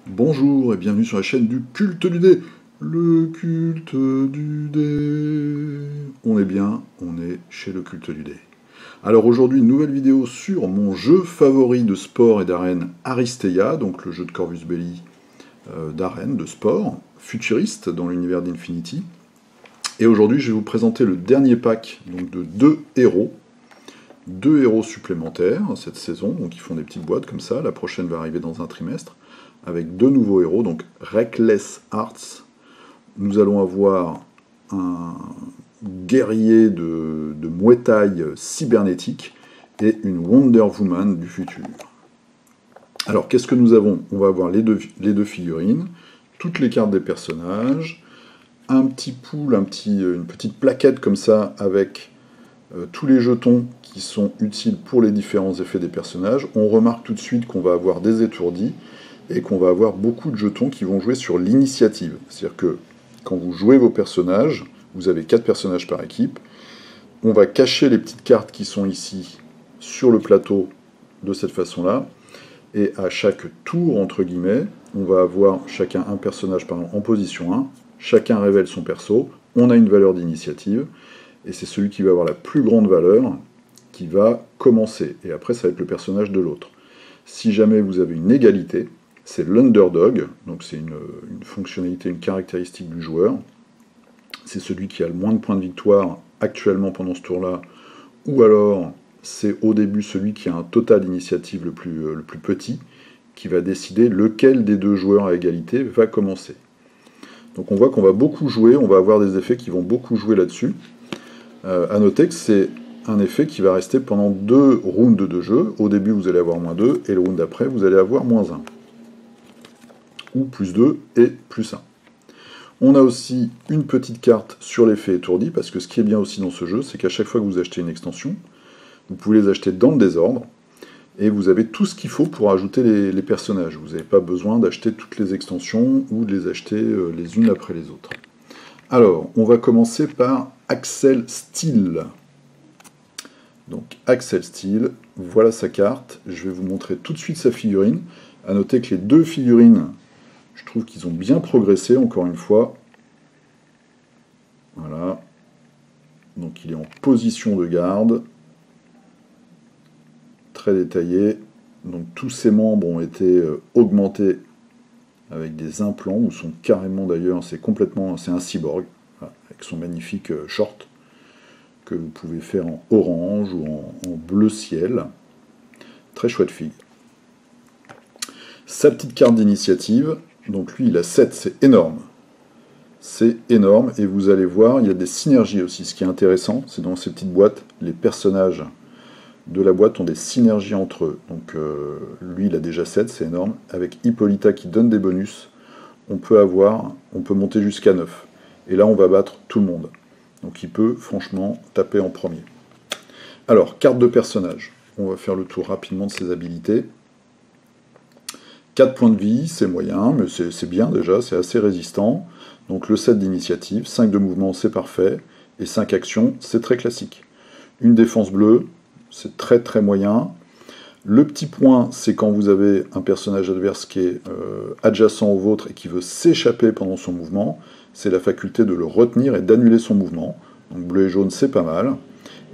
Bonjour et bienvenue sur la chaîne du culte du dé. Le culte du dé. On est bien, on est chez le culte du dé. Alors aujourd'hui, une nouvelle vidéo sur mon jeu favori de sport et d'arène Aristeia, donc le jeu de Corvus Belli d'arène, de sport, futuriste dans l'univers d'Infinity. Et aujourd'hui, je vais vous présenter le dernier pack donc de deux héros supplémentaires cette saison, donc ils font des petites boîtes comme ça, la prochaine va arriver dans un trimestre, avec deux nouveaux héros, donc Reckless Hearts. Nous allons avoir un guerrier de Muay Thai cybernétique et une Wonder Woman du futur. Alors qu'est-ce que nous avons? On va avoir les deux figurines, toutes les cartes des personnages, un petit pool, une petite plaquette comme ça avec tous les jetons qui sont utiles pour les différents effets des personnages. On remarque tout de suite qu'on va avoir des étourdis et qu'on va avoir beaucoup de jetons qui vont jouer sur l'initiative. C'est-à-dire que quand vous jouez vos personnages, vous avez 4 personnages par équipe, on va cacher les petites cartes qui sont ici sur le plateau de cette façon-là, et à chaque tour, entre guillemets, on va avoir chacun un personnage par exemple, en position 1, chacun révèle son perso, on a une valeur d'initiative, et c'est celui qui va avoir la plus grande valeur qui va commencer, et après ça va être le personnage de l'autre. Si jamais vous avez une égalité, c'est l'underdog, donc c'est une fonctionnalité, une caractéristique du joueur. C'est celui qui a le moins de points de victoire actuellement pendant ce tour-là, ou alors c'est au début celui qui a un total d'initiative le plus petit, qui va décider lequel des deux joueurs à égalité va commencer. Donc on voit qu'on va beaucoup jouer, on va avoir des effets qui vont beaucoup jouer là-dessus. À noter que c'est un effet qui va rester pendant 2 rounds de jeu. Au début vous allez avoir -2, et le round d'après vous allez avoir -1. Ou +2 et +1. On a aussi une petite carte sur l'effet étourdi, parce que ce qui est bien aussi dans ce jeu, c'est qu'à chaque fois que vous achetez une extension, vous pouvez les acheter dans le désordre, et vous avez tout ce qu'il faut pour ajouter les personnages. Vous n'avez pas besoin d'acheter toutes les extensions, ou de les acheter les unes après les autres. Alors, on va commencer par Axel Steel. Donc, Axel Steel, voilà sa carte. Je vais vous montrer tout de suite sa figurine. A noter que les deux figurines, je trouve qu'ils ont bien progressé, encore une fois. Voilà. Donc il est en position de garde. Très détaillé. Donc tous ses membres ont été augmentés avec des implants, ou sont carrément d'ailleurs, c'est un cyborg, voilà, avec son magnifique short, que vous pouvez faire en orange ou en bleu ciel. Très chouette fille. Sa petite carte d'initiative. Donc lui, il a 7, c'est énorme. C'est énorme, et vous allez voir, il y a des synergies aussi. Ce qui est intéressant, c'est dans ces petites boîtes, les personnages de la boîte ont des synergies entre eux. Donc lui, il a déjà 7, c'est énorme. Avec Hippolyta qui donne des bonus, on peut monter jusqu'à 9. Et là, on va battre tout le monde. Donc il peut, franchement, taper en premier. Alors, carte de personnage. On va faire le tour rapidement de ses habilités. 4 points de vie, c'est moyen, mais c'est bien déjà, c'est assez résistant. Donc le 7 d'initiative, 5 de mouvement, c'est parfait, et 5 actions, c'est très classique. Une défense bleue, c'est très très moyen. Le petit point, c'est quand vous avez un personnage adverse qui est adjacent au vôtre et qui veut s'échapper pendant son mouvement, c'est la faculté de le retenir et d'annuler son mouvement. Donc bleu et jaune, c'est pas mal.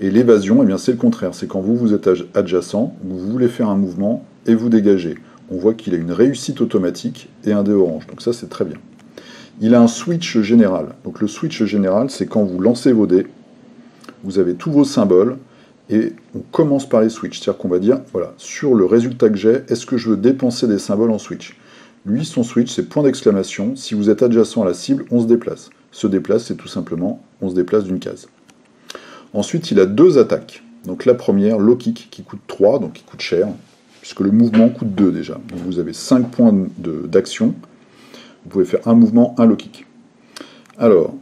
Et l'évasion, eh bien c'est le contraire, c'est quand vous êtes adjacent, vous voulez faire un mouvement et vous dégagez. On voit qu'il a une réussite automatique et un dé orange, donc ça c'est très bien. Il a un switch général. Donc le switch général, c'est quand vous lancez vos dés, vous avez tous vos symboles, et on commence par les switches. C'est-à-dire qu'on va dire, voilà, sur le résultat que j'ai, est-ce que je veux dépenser des symboles en switch? Lui, son switch, c'est point d'exclamation. Si vous êtes adjacent à la cible, on se déplace. Se déplace, c'est tout simplement, on se déplace d'une case. Ensuite, il a 2 attaques. Donc la première, low kick, qui coûte 3, donc qui coûte cher, puisque le mouvement coûte 2 déjà. Donc vous avez 5 points d'action. Vous pouvez faire un mouvement, un low kick. Alors,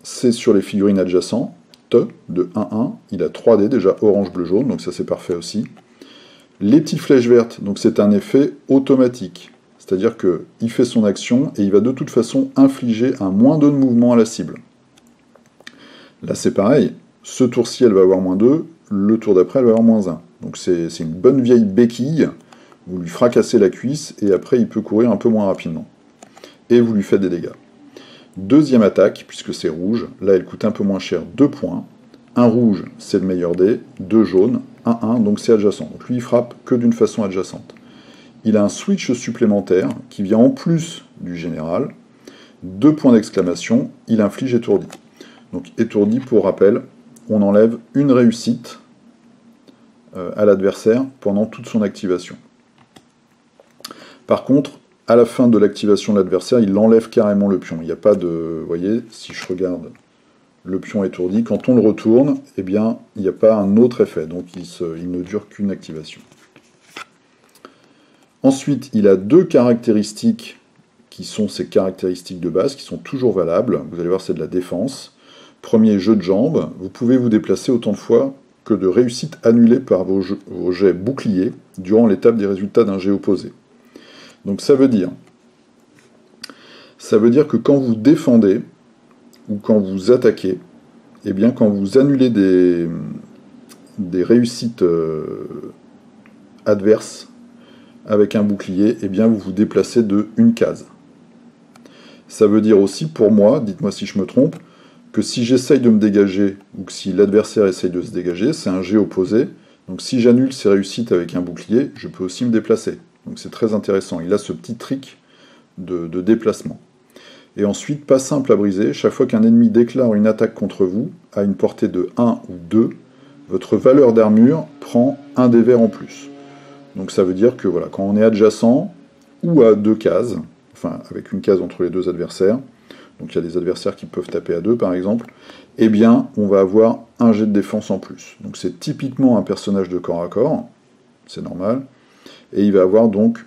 c'est sur les figurines adjacentes, de 1-1. Il a 3 dés déjà, orange, bleu, jaune, donc ça c'est parfait aussi. Les petites flèches vertes, donc c'est un effet automatique. C'est-à-dire qu'il fait son action et il va de toute façon infliger un -2 de mouvement à la cible. Là c'est pareil, ce tour-ci elle va avoir -2, le tour d'après elle va avoir -1. Donc c'est une bonne vieille béquille vous lui fracassez la cuisse, et après il peut courir un peu moins rapidement. Et vous lui faites des dégâts. Deuxième attaque, puisque c'est rouge, là elle coûte un peu moins cher, 2 points. Un rouge, c'est le meilleur dé, 2 jaunes, 1-1, donc c'est adjacent. Donc lui il frappe que d'une façon adjacente. Il a un switch supplémentaire qui vient en plus du général. 2 points d'exclamation, il inflige étourdi. Donc étourdi, pour rappel, on enlève une réussite à l'adversaire pendant toute son activation. Par contre, à la fin de l'activation de l'adversaire, il enlève carrément le pion. Il n'y a pas de... Vous voyez, si je regarde le pion étourdi, quand on le retourne, eh bien, il n'y a pas un autre effet. Donc il ne dure qu'une activation. Ensuite, il a 2 caractéristiques qui sont ses caractéristiques de base, qui sont toujours valables. Vous allez voir, c'est de la défense. Premier, jeu de jambes. Vous pouvez vous déplacer autant de fois que de réussites annulées par vos jets boucliers durant l'étape des résultats d'un jet opposé. Donc ça veut dire que quand vous défendez ou quand vous attaquez, eh bien quand vous annulez des réussites adverses avec un bouclier, eh bien vous vous déplacez de une case. Ça veut dire aussi pour moi, dites-moi si je me trompe, que si j'essaye de me dégager ou que si l'adversaire essaye de se dégager, c'est un jet opposé. Donc si j'annule ces réussites avec un bouclier, je peux aussi me déplacer. Donc c'est très intéressant. Il a ce petit trick de déplacement. Et ensuite, pas simple à briser, chaque fois qu'un ennemi déclare une attaque contre vous, à une portée de 1 ou 2, votre valeur d'armure prend un des verts en plus. Donc ça veut dire que voilà, quand on est adjacent ou à 2 cases, enfin avec une case entre les 2 adversaires, donc il y a des adversaires qui peuvent taper à 2 par exemple, eh bien on va avoir un jet de défense en plus. Donc c'est typiquement un personnage de corps à corps, c'est normal, et il va avoir donc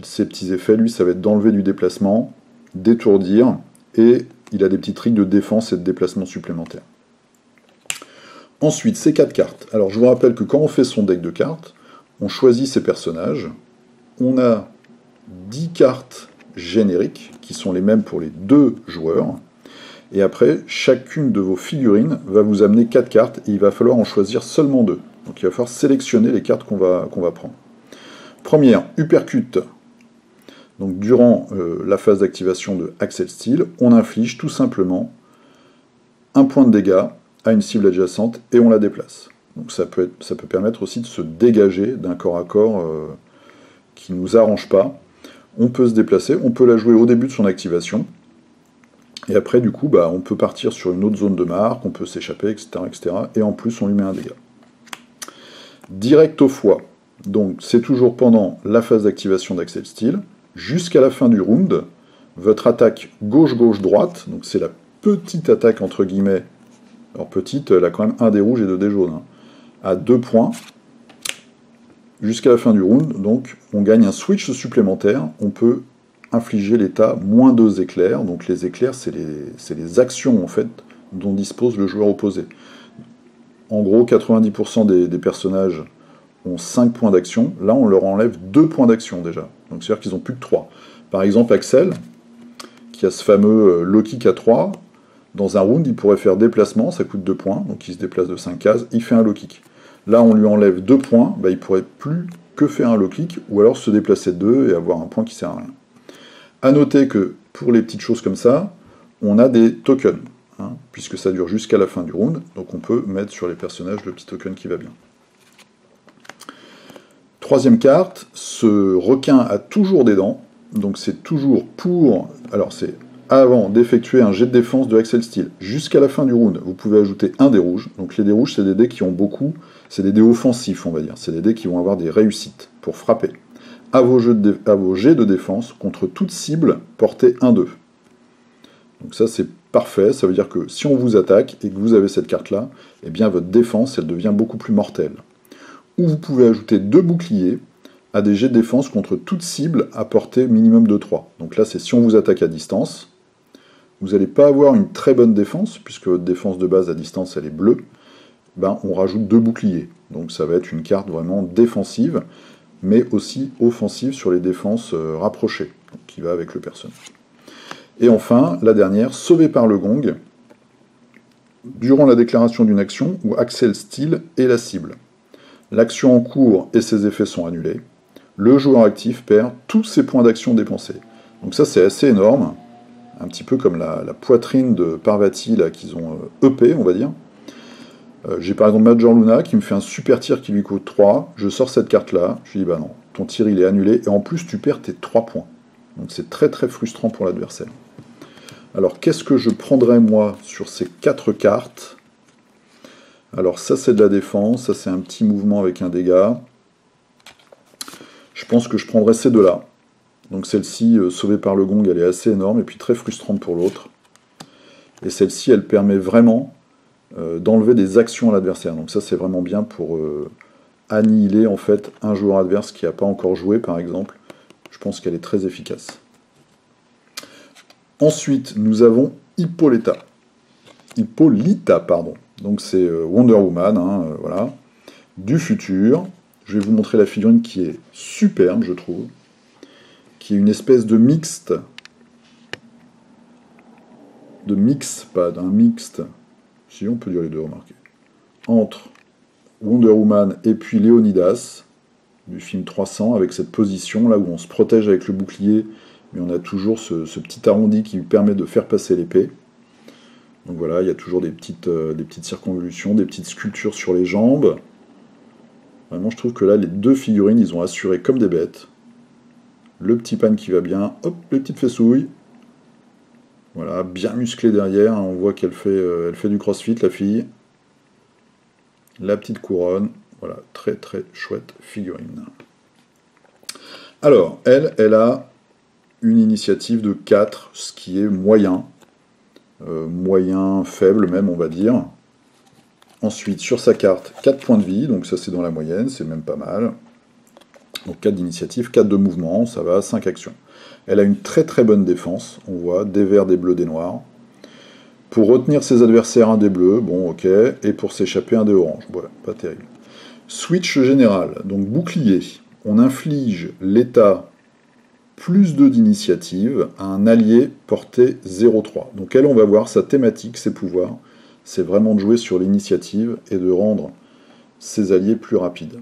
ces petits effets, lui ça va être d'enlever du déplacement, d'étourdir, et il a des petits tricks de défense et de déplacement supplémentaires. Ensuite, ces 4 cartes. Alors je vous rappelle que quand on fait son deck de cartes, on choisit ses personnages, on a 10 cartes génériques, qui sont les mêmes pour les 2 joueurs, et après, chacune de vos figurines va vous amener 4 cartes, et il va falloir en choisir seulement 2. Donc il va falloir sélectionner les cartes qu'on va prendre. Première, Uppercut. Donc durant la phase d'activation de Axel Steel, on inflige tout simplement un point de dégâts à une cible adjacente, et on la déplace. Donc ça peut permettre aussi de se dégager d'un corps à corps qui ne nous arrange pas. On peut se déplacer, on peut la jouer au début de son activation, et après du coup on peut partir sur une autre zone de marque, on peut s'échapper, etc., etc. Et en plus on lui met un dégât. Direct au foie, donc c'est toujours pendant la phase d'activation d'Axel Steel, jusqu'à la fin du round, votre attaque gauche-gauche-droite, donc c'est la petite attaque entre guillemets, alors petite, elle a quand même un dé rouge et 2 dés jaunes, hein, à 2 points, jusqu'à la fin du round, donc on gagne un switch supplémentaire, on peut infliger l'état moins 2 éclairs, donc les éclairs c'est les actions en fait dont dispose le joueur opposé. En gros, 90% des personnages ont 5 points d'action, là on leur enlève 2 points d'action déjà, donc c'est-à-dire qu'ils n'ont plus que 3. Par exemple Axel, qui a ce fameux low kick à 3, dans un round il pourrait faire déplacement, ça coûte 2 points, donc il se déplace de 5 cases, il fait un low kick. Là, on lui enlève 2 points, il ne pourrait plus que faire un low kick, ou alors se déplacer de 2 et avoir un point qui ne sert à rien. A noter que, pour les petites choses comme ça, on a des tokens, hein, puisque ça dure jusqu'à la fin du round, donc on peut mettre sur les personnages le petit token qui va bien. Troisième carte, ce requin a toujours des dents, donc c'est toujours pour... Alors c'est avant d'effectuer un jet de défense de Axel Steel jusqu'à la fin du round, vous pouvez ajouter un dé rouge. Donc les dés rouges, c'est des dés qui ont beaucoup, c'est des dés offensifs, on va dire. C'est des dés qui vont avoir des réussites pour frapper. À vos jets de défense contre toute cible, portez 1-2. Donc ça, c'est parfait. Ça veut dire que si on vous attaque et que vous avez cette carte-là, eh bien votre défense, elle devient beaucoup plus mortelle. Ou vous pouvez ajouter 2 boucliers à des jets de défense contre toute cible à portée minimum de 3. Donc là, c'est si on vous attaque à distance. Vous n'allez pas avoir une très bonne défense, puisque votre défense de base à distance, elle est bleue. On rajoute 2 boucliers. Donc ça va être une carte vraiment défensive, mais aussi offensive sur les défenses rapprochées, donc qui va avec le personnage. Et enfin, la dernière, sauvé par le gong, durant la déclaration d'une action où Axel Steel est la cible. L'action en cours et ses effets sont annulés. le joueur actif perd tous ses points d'action dépensés. Donc ça c'est assez énorme, un petit peu comme la poitrine de Parvati là qu'ils ont EP on va dire. J'ai par exemple Major Luna qui me fait un super tir qui lui coûte 3, je sors cette carte là, je lui dis bah non, ton tir il est annulé, et en plus tu perds tes 3 points. Donc c'est très très frustrant pour l'adversaire. Alors qu'est-ce que je prendrais moi sur ces 4 cartes? Alors ça c'est de la défense, ça c'est un petit mouvement avec un dégât. Je pense que je prendrais ces deux-là. Donc celle-ci, sauvée par le gong, elle est assez énorme, et puis très frustrante pour l'autre. Et celle-ci, elle permet vraiment d'enlever des actions à l'adversaire. Donc ça c'est vraiment bien pour annihiler en fait un joueur adverse qui n'a pas encore joué par exemple. Je pense qu'elle est très efficace. Ensuite, nous avons Hippolyta. Hippolyta, pardon. Donc c'est Wonder Woman, hein, voilà. Du futur. Je vais vous montrer la figurine qui est superbe, je trouve. Qui est une espèce de mixte. De mix, pas d'un mixte. Si on peut dire les deux, remarquez. Entre Wonder Woman et puis Léonidas, du film 300, avec cette position là où on se protège avec le bouclier, mais on a toujours ce petit arrondi qui lui permet de faire passer l'épée. Donc voilà, il y a toujours des petites circonvolutions, des petites sculptures sur les jambes. Vraiment, je trouve que là, les deux figurines, ils ont assuré comme des bêtes. Le petit pan qui va bien, hop, les petites fessouilles. Voilà, bien musclé derrière, on voit qu'elle fait du crossfit, la fille. La petite couronne, voilà, très très chouette figurine. Alors, elle a une initiative de 4, ce qui est moyen. Moyen, faible même, on va dire. Ensuite, sur sa carte, 4 points de vie, donc ça c'est dans la moyenne, c'est même pas mal. Donc 4 d'initiative, 4 de mouvement, ça va, 5 actions. Elle a une très très bonne défense, on voit des verts, des bleus, des noirs. Pour retenir ses adversaires, un des bleus, bon ok, et pour s'échapper, un des oranges, voilà, pas terrible. Switch général, donc bouclier. On inflige l'état plus 2 d'initiative à un allié porté 0,3. Donc elle, on va voir sa thématique, ses pouvoirs, c'est vraiment de jouer sur l'initiative et de rendre ses alliés plus rapides.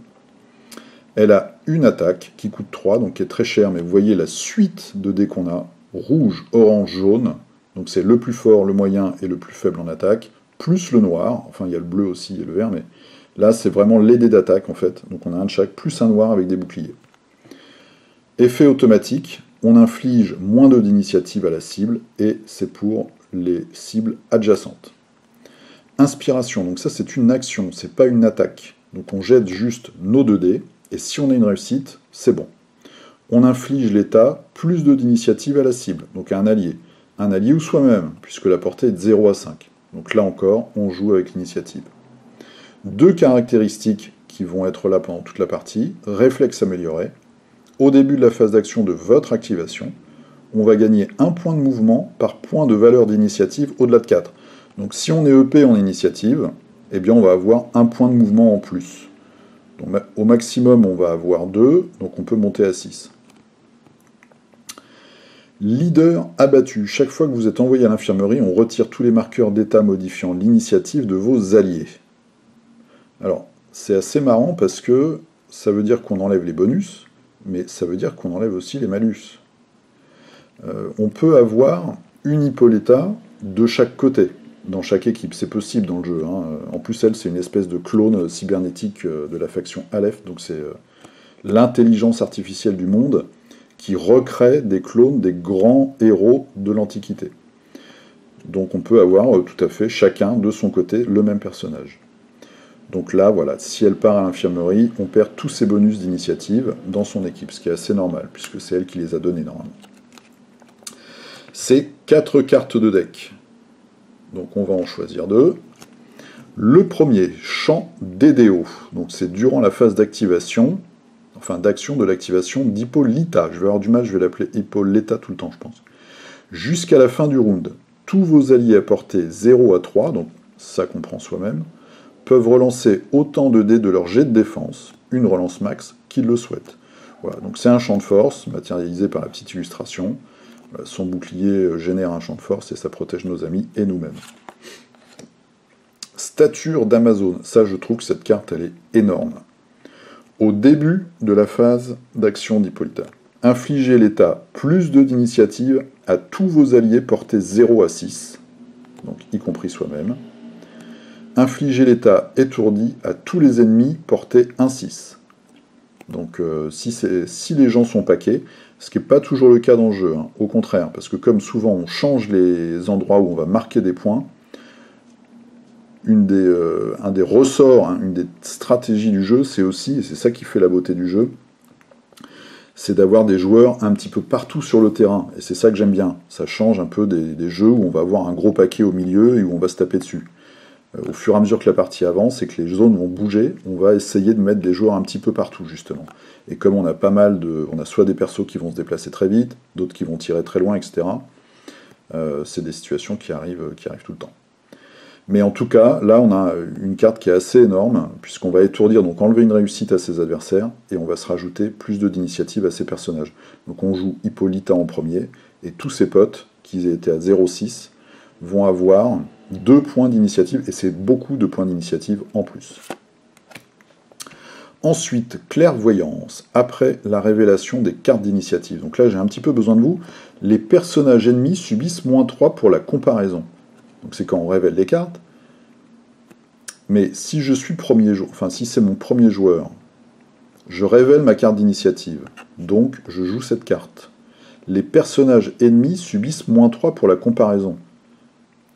Elle a une attaque qui coûte 3, donc qui est très chère, mais vous voyez la suite de dés qu'on a, rouge, orange, jaune, donc c'est le plus fort, le moyen et le plus faible en attaque, plus le noir, enfin il y a le bleu aussi et le vert, mais là c'est vraiment les dés d'attaque en fait, donc on a un de chaque, plus un noir avec des boucliers. Effet automatique, on inflige moins 2 d'initiative à la cible, et c'est pour les cibles adjacentes. Inspiration, donc ça c'est une action, c'est pas une attaque. Donc on jette juste nos 2 dés, et si on a une réussite, c'est bon. On inflige l'état plus 2 d'initiative à la cible, donc à un allié ou soi-même, puisque la portée est de 0 à 5. Donc là encore, on joue avec l'initiative. 2 caractéristiques qui vont être là pendant toute la partie, réflexe amélioré. Au début de la phase d'action de votre activation, on va gagner 1 point de mouvement par point de valeur d'initiative au-delà de 4. Donc si on est EP en initiative, eh bien on va avoir 1 point de mouvement en plus. Donc, au maximum, on va avoir 2, donc on peut monter à 6. Leader abattu. Chaque fois que vous êtes envoyé à l'infirmerie, on retire tous les marqueurs d'état modifiant l'initiative de vos alliés. Alors, c'est assez marrant parce que ça veut dire qu'on enlève les bonus, mais ça veut dire qu'on enlève aussi les malus. On peut avoir une Hippolyta de chaque côté, dans chaque équipe. C'est possible dans le jeu. Hein. En plus, elle, c'est une espèce de clone cybernétique de la faction Aleph, donc c'est l'intelligence artificielle du monde qui recrée des clones des grands héros de l'Antiquité. Donc on peut avoir tout à fait chacun de son côté le même personnage. Donc là, voilà, si elle part à l'infirmerie, on perd tous ses bonus d'initiative dans son équipe, ce qui est assez normal, puisque c'est elle qui les a donnés normalement. C'est 4 cartes de deck. Donc on va en choisir 2. Le premier, Chant d'Edéo. Donc c'est durant la phase d'activation, enfin d'action de l'activation d'Hippolyta. Je vais avoir du mal, je vais l'appeler Hippolyta tout le temps, je pense. Jusqu'à la fin du round, tous vos alliés à portée 0 à 3, donc ça comprend soi-même, peuvent relancer autant de dés de leur jet de défense, une relance max, qu'ils le souhaitent. Voilà, donc c'est un champ de force, matérialisé par la petite illustration. Voilà, son bouclier génère un champ de force et ça protège nos amis et nous-mêmes. Stature d'Amazon, ça je trouve que cette carte elle est énorme. au début de la phase d'action d'Hippolyta. Infligez l'état plus 2 d'initiative à tous vos alliés portés 0 à 6, donc y compris soi-même. Infligez l'état étourdi à tous les ennemis portés 1-6. Donc si les gens sont paquets, ce qui n'est pas toujours le cas dans le jeu, hein, au contraire, parce que comme souvent on change les endroits où on va marquer des points, un des ressorts, hein, une des stratégies du jeu, c'est aussi, et c'est ça qui fait la beauté du jeu, c'est d'avoir des joueurs un petit peu partout sur le terrain, et c'est ça que j'aime bien. Ça change un peu des jeux où on va avoir un gros paquet au milieu et où on va se taper dessus. Au fur et à mesure que la partie avance et que les zones vont bouger, on va essayer de mettre des joueurs un petit peu partout, justement. Et comme on a on a soit des persos qui vont se déplacer très vite, d'autres qui vont tirer très loin, etc. C'est des situations qui arrivent tout le temps. Mais en tout cas, là, on a une carte qui est assez énorme, puisqu'on va étourdir, donc enlever une réussite à ses adversaires, et on va se rajouter plus de d'initiative à ses personnages. Donc on joue Hippolyta en premier, et tous ses potes, qui étaient à 0,6, vont avoir 2 points d'initiative, et c'est beaucoup de points d'initiative en plus. Ensuite, clairvoyance, après la révélation des cartes d'initiative. Donc là, j'ai un petit peu besoin de vous. Les personnages ennemis subissent -3 pour la comparaison. Donc c'est quand on révèle les cartes. Mais si je suis si c'est mon premier joueur, je révèle ma carte d'initiative. Donc je joue cette carte. Les personnages ennemis subissent -3 pour la comparaison.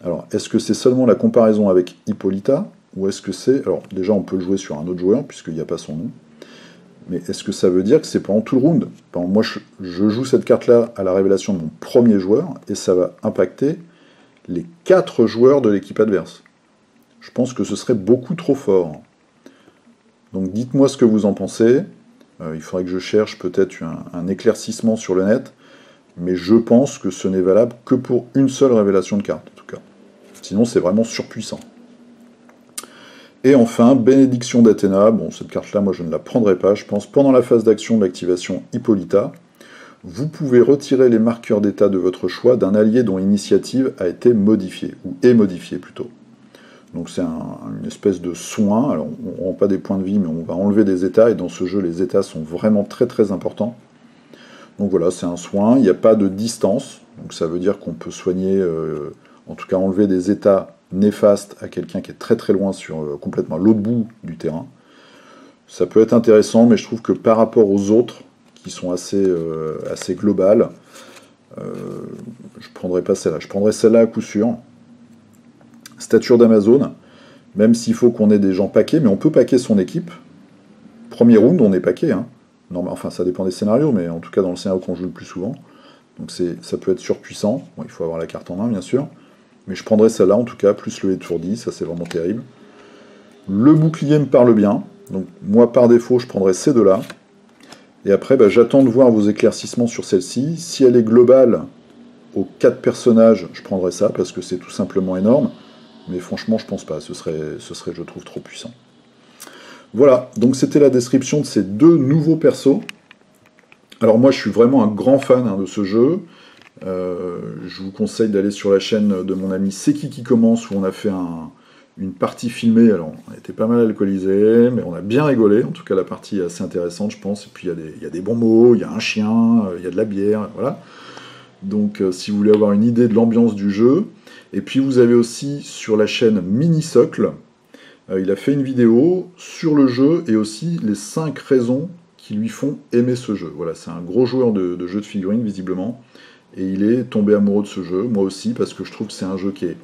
Alors, est-ce que c'est seulement la comparaison avec Hippolyta, ou est-ce que c'est... Alors, déjà, on peut le jouer sur un autre joueur, puisqu'il n'y a pas son nom. Mais est-ce que ça veut dire que c'est pendant tout le round? Par exemple, moi, je joue cette carte-là à la révélation de mon premier joueur, et ça va impacter les 4 joueurs de l'équipe adverse. Je pense que ce serait beaucoup trop fort. Donc, dites-moi ce que vous en pensez. Il faudrait que je cherche peut-être un éclaircissement sur le net, mais je pense que ce n'est valable que pour une seule révélation de carte, en tout cas. Sinon, c'est vraiment surpuissant. Et enfin, bénédiction d'Athéna. Bon, cette carte-là, moi, je ne la prendrai pas. Je pense pendant la phase d'action de l'activation Hippolyta, vous pouvez retirer les marqueurs d'état de votre choix d'un allié dont l'initiative a été modifiée, ou est modifiée plutôt. Donc c'est une espèce de soin. Alors, on ne rend pas des points de vie, mais on va enlever des états, et dans ce jeu, les états sont vraiment très très importants. Donc voilà, c'est un soin. Il n'y a pas de distance. Donc ça veut dire qu'on peut soigner... en tout cas enlever des états néfastes à quelqu'un qui est très très loin sur complètement l'autre bout du terrain. Ça peut être intéressant, mais je trouve que par rapport aux autres, qui sont assez globales, je ne prendrai pas celle-là. Je prendrai celle-là à coup sûr. Stature d'Amazon, même s'il faut qu'on ait des gens paquets, mais on peut paquer son équipe. Premier round, on est paquet. Hein. Non, mais enfin, ça dépend des scénarios, mais en tout cas dans le scénario qu'on joue le plus souvent. Donc ça peut être surpuissant. Bon, il faut avoir la carte en main, bien sûr. Mais je prendrai celle-là, en tout cas, plus le étourdi, ça c'est vraiment terrible. Le bouclier me parle bien. Donc moi, par défaut, je prendrai ces deux-là. Et après, j'attends de voir vos éclaircissements sur celle-ci. Si elle est globale aux 4 personnages, je prendrai ça, parce que c'est tout simplement énorme. Mais franchement, je pense pas. Ce serait, je trouve, trop puissant. Voilà, donc c'était la description de ces 2 nouveaux persos. Alors moi, je suis vraiment un grand fan de ce jeu. Je vous conseille d'aller sur la chaîne de mon ami C'est qui commence, où on a fait une partie filmée. Alors, on était pas mal alcoolisé, mais on a bien rigolé. En tout cas, la partie est assez intéressante, je pense. Et puis, il y a des bons mots, il y a un chien, il y a de la bière, voilà. Donc, si vous voulez avoir une idée de l'ambiance du jeu. Et puis, vous avez aussi sur la chaîne Mini Socle, il a fait une vidéo sur le jeu et aussi les 5 raisons qui lui font aimer ce jeu. Voilà, c'est un gros joueur de jeux de figurines, visiblement. Et il est tombé amoureux de ce jeu, moi aussi, parce que je trouve que c'est un jeu qui est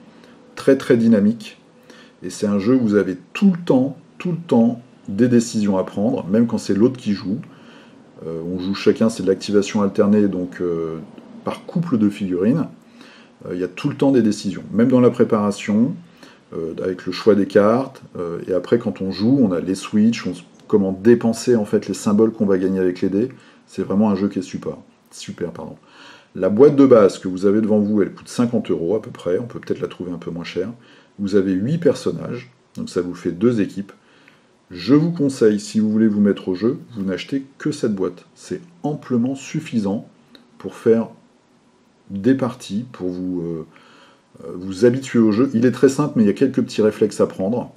très très dynamique. Et c'est un jeu où vous avez tout le temps, des décisions à prendre, même quand c'est l'autre qui joue. On joue chacun, c'est de l'activation alternée, donc par couple de figurines. Il y a tout le temps des décisions, même dans la préparation, avec le choix des cartes. Et après, quand on joue, on a les switches, comment dépenser en fait les symboles qu'on va gagner avec les dés. C'est vraiment un jeu qui est super. La boîte de base que vous avez devant vous, elle coûte 50 € à peu près, on peut peut-être la trouver un peu moins chère. Vous avez 8 personnages, donc ça vous fait 2 équipes. Je vous conseille, si vous voulez vous mettre au jeu, vous n'achetez que cette boîte. C'est amplement suffisant pour faire des parties, pour vous habituer au jeu. Il est très simple, mais il y a quelques petits réflexes à prendre.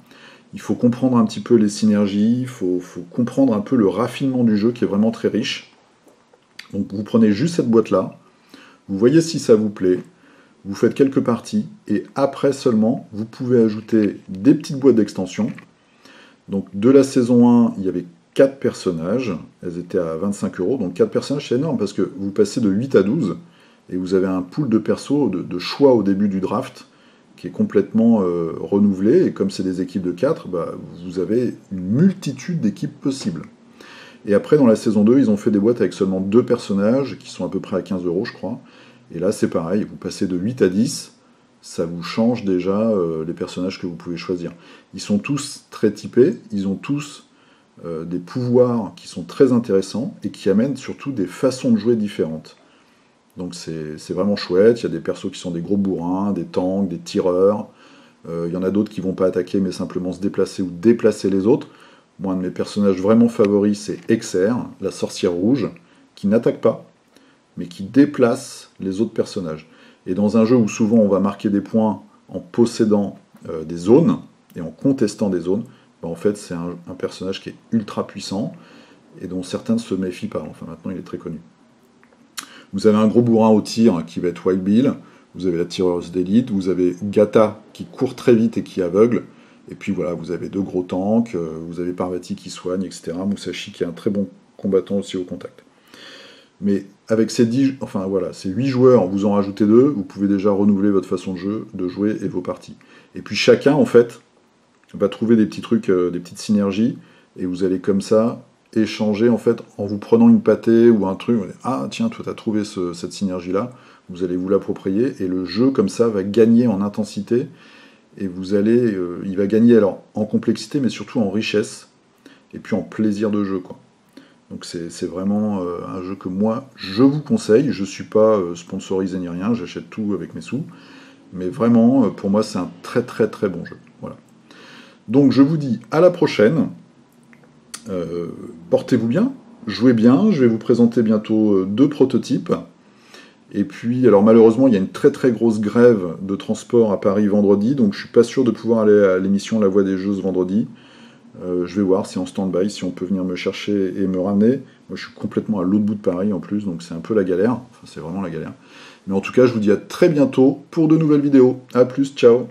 Il faut comprendre un petit peu les synergies, il faut comprendre un peu le raffinement du jeu qui est vraiment très riche. Donc vous prenez juste cette boîte-là, vous voyez si ça vous plaît, vous faites quelques parties, et après seulement, vous pouvez ajouter des petites boîtes d'extension. Donc de la saison 1, il y avait 4 personnages, elles étaient à 25 €, donc 4 personnages c'est énorme, parce que vous passez de 8 à 12, et vous avez un pool de persos, de choix au début du draft, qui est complètement renouvelé, et comme c'est des équipes de 4, bah, vous avez une multitude d'équipes possibles. Et après, dans la saison 2, ils ont fait des boîtes avec seulement 2 personnages, qui sont à peu près à 15 €, je crois. Et là, c'est pareil, vous passez de 8 à 10, ça vous change déjà les personnages que vous pouvez choisir. Ils sont tous très typés, ils ont tous des pouvoirs qui sont très intéressants, et qui amènent surtout des façons de jouer différentes. Donc c'est vraiment chouette, il y a des persos qui sont des gros bourrins, des tanks, des tireurs, il y en a d'autres qui vont pas attaquer mais simplement se déplacer ou déplacer les autres. Moi, un de mes personnages vraiment favoris, c'est Exer, la sorcière rouge, qui n'attaque pas, mais qui déplace les autres personnages. Et dans un jeu où souvent on va marquer des points en possédant des zones, et en contestant des zones, ben en fait c'est un personnage qui est ultra puissant, et dont certains ne se méfient pas, enfin maintenant il est très connu. Vous avez un gros bourrin au tir qui va être Wild Bill, vous avez la tireuse d'élite, vous avez Gata qui court très vite et qui aveugle, et puis voilà, vous avez 2 gros tanks, vous avez Parvati qui soigne, etc. Musashi qui est un très bon combattant aussi au contact. Mais avec ces 8 joueurs, vous en rajoutez 2, vous pouvez déjà renouveler votre façon de jouer et vos parties. Et puis chacun, en fait, va trouver des petits trucs, des petites synergies, et vous allez comme ça échanger en fait en vous prenant une pâtée ou un truc. Ah tiens, toi t'as trouvé cette synergie-là, vous allez vous l'approprier, et le jeu comme ça va gagner en intensité, et vous allez, il va gagner alors en complexité, mais surtout en richesse, et puis en plaisir de jeu, quoi. Donc c'est vraiment un jeu que moi, je vous conseille. Je ne suis pas sponsorisé ni rien, j'achète tout avec mes sous. Mais vraiment, pour moi, c'est un très très très bon jeu. Voilà. Donc je vous dis à la prochaine. Portez-vous bien, jouez bien. Je vais vous présenter bientôt 2 prototypes. Et puis, alors malheureusement, il y a une très très grosse grève de transport à Paris vendredi. Donc je ne suis pas sûr de pouvoir aller à l'émission La Voix des Jeux ce vendredi. Je vais voir si en stand-by, si on peut venir me chercher et me ramener. Moi, je suis complètement à l'autre bout de Paris en plus, donc c'est un peu la galère. Enfin, c'est vraiment la galère. Mais en tout cas, je vous dis à très bientôt pour de nouvelles vidéos. A plus, ciao!